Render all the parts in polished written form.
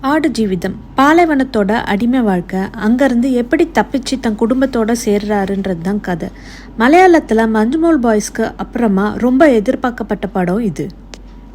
ஆடு ஜீவிதம் பாலைவனத்தோட அடிமை வாழ்க்கை, அங்கேருந்து எப்படி தப்பிச்சு தன் குடும்பத்தோட சேர்றாருன்றது தான் கதை. மலையாளத்தில் மஞ்சுமோல் பாய்ஸ்க்கு அப்புறமா ரொம்ப எதிர்பார்க்கப்பட்ட படம் இது.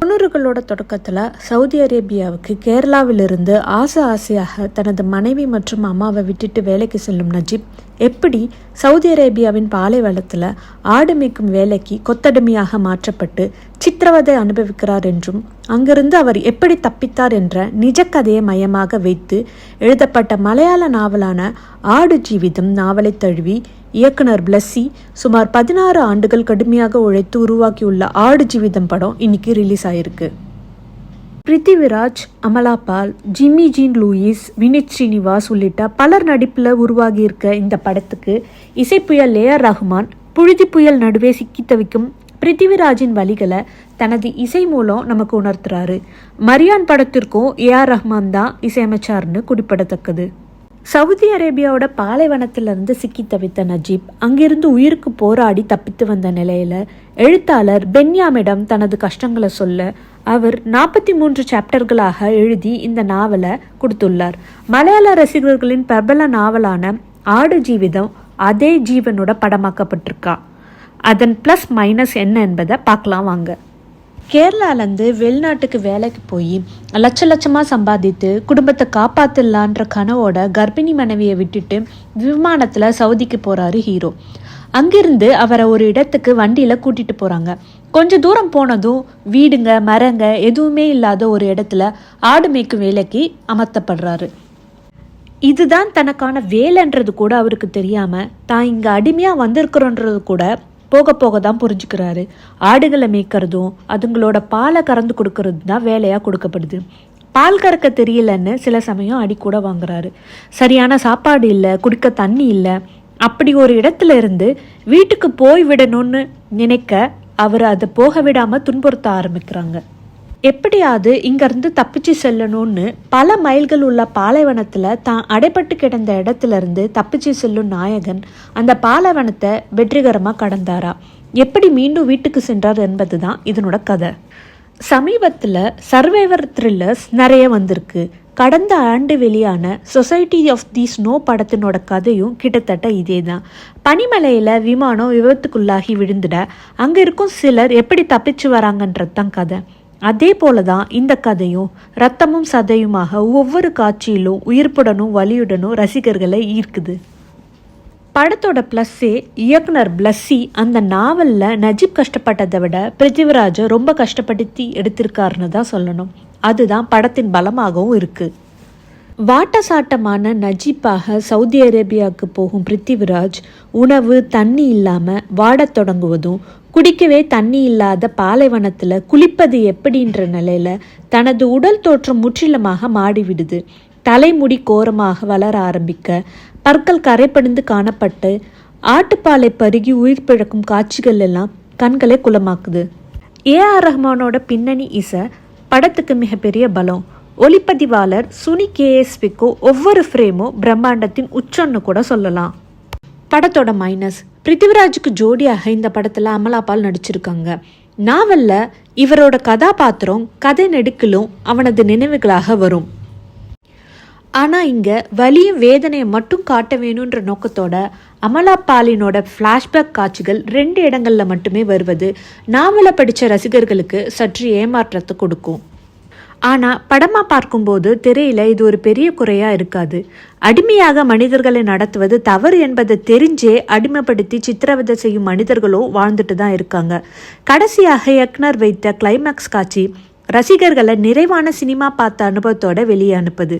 90களோட தொடக்கத்தில் சவுதி அரேபியாவுக்கு கேரளாவிலிருந்து ஆசையாக தனது மனைவி மற்றும் அம்மாவை விட்டுட்டு வேலைக்கு செல்லும் நஜீப் எப்படி சவுதி அரேபியாவின் பாலைவனத்தில் ஆடு மேய்க்கும் வேலைக்கு கொத்தடிமையாக மாற்றப்பட்டு சித்திரவதை அனுபவிக்கிறார் என்றும் அங்கிருந்து அவர் எப்படி தப்பித்தார் என்ற நிஜ கதையை மையமாக வைத்து எழுதப்பட்ட மலையாள நாவலான ஆடு ஜீவிதம் நாவலை தழுவி இயக்குனர் பிளஸ்ஸி சுமார் 16 ஆண்டுகள் கடுமையாக உழைத்து உருவாக்கியுள்ள ஆடு ஜீவிதம் படம் இன்னைக்கு ரிலீஸ் ஆயிருக்கு. Prithviraj, Amala Paul, Jimmy Jean Louis, Vineeth Srinivas உள்ளிட்ட பலர் நடிப்பில் உருவாகியிருக்க இந்த படத்துக்கு இசைப்புயல் ஏஆர் ரஹ்மான் புழுதி புயல் நடுவே சிக்கி தவிக்கும் பிருத்திவிராஜின் வழிகளை தனது இசை மூலம் நமக்கு உணர்த்துறாரு. மரியான் படத்திற்கும் ஏஆர் ரஹ்மான் தான் இசையமைச்சார்னு குறிப்பிடத்தக்கது. சவுதி அரேபியாவோட பாலைவனத்திலிருந்து சிக்கி தவித்த நஜீப் அங்கிருந்து உயிருக்கு போராடி தப்பித்து வந்த நிலையில எழுத்தாளர் பென்யாமிடம் தனது கஷ்டங்களை சொல்ல அவர் 43 சாப்டர்களாக எழுதி இந்த நாவலை கொடுத்துள்ளார். மலையாள ரசிகர்களின் பிரபல நாவலான ஆடு ஜீவிதம் அதே ஜீவனோட படமாக்கப்பட்டிருக்கா. அதன் பிளஸ் மைனஸ் என்ன என்பதை பார்க்கலாம் வாங்க. கேரளாலேருந்து வெளிநாட்டுக்கு வேலைக்கு போய் லட்சமாக சம்பாதித்து குடும்பத்தை காப்பாற்றிடலான்ற கனவோட கர்ப்பிணி மனைவியை விட்டுட்டு விமானத்தில் சவுதிக்கு போகிறாரு ஹீரோ. அங்கிருந்து அவரை ஒரு இடத்துக்கு வண்டியில் கூட்டிகிட்டு போகிறாங்க. கொஞ்சம் தூரம் போனதும் வீடுங்க மரங்க எதுவுமே இல்லாத ஒரு இடத்துல ஆடு மேய்க்கும் வேலைக்கு அமர்த்தப்படுறாரு. இதுதான் தனக்கான வேலைன்றது கூட அவருக்கு தெரியாமல் தான் இங்கே அடிமையாக வந்திருக்கிறோன்றது கூட போக போக தான் புரிஞ்சுக்கிறாரு. ஆடுகளை மேய்க்கிறதும் அதுங்களோட பாலை கறந்து கொடுக்கறது தான் வேலையாக கொடுக்கப்படுது. பால் கறக்க தெரியலன்னு சில சமயம் அடி கூட வாங்குறாரு. சரியான சாப்பாடு இல்லை, குடிக்க தண்ணி இல்லை. அப்படி ஒரு இடத்துல இருந்து வீட்டுக்கு போய் விடணும்னு நினைக்க அவர் அதை போக விடாமல் துன்புறுத்த ஆரம்பிக்கிறாங்க. எப்படியாவது இங்கேருந்து தப்பிச்சு செல்லணும்னு பல மைல்கள் உள்ள பாலைவனத்தில் தான் அடைப்பட்டு கிடந்த இடத்துல இருந்து தப்பிச்சு செல்லும் நாயகன் அந்த பாலைவனத்தை வெற்றிகரமாக கடந்தாரா, எப்படி மீண்டும் வீட்டுக்கு சென்றார் என்பது தான் இதனோட கதை. சமீபத்தில் சர்வைவர் த்ரில்லர்ஸ் நிறைய வந்திருக்கு. கடந்த ஆண்டு வெளியான சொசைட்டி ஆஃப் தி ஸ்னோ படத்தினோட கதையும் கிட்டத்தட்ட இதே தான். பனிமலையில் விமானம் விபத்துக்குள்ளாகி விழுந்துட அங்கே இருக்கும் சிலர் எப்படி தப்பிச்சு வராங்கன்றது தான் கதை. அதே போல தான் இந்த கதையும் ரத்தமும் சதையுமாக ஒவ்வொரு காட்சியிலும் உயிர்ப்புடனும் வலியுடனும் ரசிகர்களை ஈர்க்குது. படத்தோட ப்ளஸ்ஸே இயக்குனர் பிளஸ்ஸி அந்த நாவலில் நஜீப் கஷ்டப்பட்டதை விட பிருத்திவிராஜை ரொம்ப கஷ்டப்படுத்தி எடுத்திருக்காருன்னு தான் சொல்லணும். அதுதான் படத்தின் பலமாகவும் இருக்குது. வாட்டசாட்டமான நஜீப்பாக சவுதி அரேபியாவுக்கு போகும் பிருத்திவிராஜ் உணவு தண்ணி இல்லாமல் வாடத் தொடங்குவதும் குடிக்கவே தண்ணி இல்லாத பாலைவனத்தில் குளிப்பது எப்படின்ற நிலையில் தனது உடல் தோற்றம் முற்றிலுமாக மாடிவிடுது. தலைமுடி கோரமாக வளர ஆரம்பிக்க பற்கள் கரைப்படிந்து காணப்பட்டு ஆட்டுப்பாலை பருகி உயிர் பிழக்கும் காட்சிகள் எல்லாம் கண்களை குளமாக்குது. ஏஆர் ரஹ்மானோட பின்னணி இசை படத்துக்கு மிகப்பெரிய பலம். ஒளிப்பதிவாளர் சுனி கேஎஸ்விக்கோ ஒவ்வொரு ஃப்ரேமும் பிரம்மாண்டத்தின் உச்சம்னு கூட சொல்லலாம். படத்தோட மைனஸ், பிருத்திவிராஜுக்கு ஜோடியாக இந்த படத்தில் அமலா பால் நடிச்சிருக்காங்க. நாவலில் இவரோட கதாபாத்திரம் கதை நெடுக்கிலும் அவனது நினைவுகளாக வரும். ஆனால் இங்கே வலியும் வேதனையை மட்டும் காட்ட வேணுன்ற நோக்கத்தோட அமலா பாலினோட ஃப்ளாஷ்பேக் காட்சிகள் 2 இடங்களில் மட்டுமே வருவது நாவலை படித்த ரசிகர்களுக்கு சற்று ஏமாற்றத்தை கொடுக்கும். ஆனால் படமாக பார்க்கும்போது திரையில் இது ஒரு பெரிய குறையாக இருக்காது. அடிமையாக மனிதர்களை நடத்துவது தவறு என்பதை தெரிஞ்சே அடிமைப்படுத்தி சித்திரவதை செய்யும் மனிதர்களும் வாழ்ந்துட்டு தான் இருக்காங்க. கடைசியாக இயக்குனர் வைத்த கிளைமேக்ஸ் காட்சி ரசிகர்களை நிறைவான சினிமா பார்த்த அனுபவத்தோட வெளியே அனுப்புது.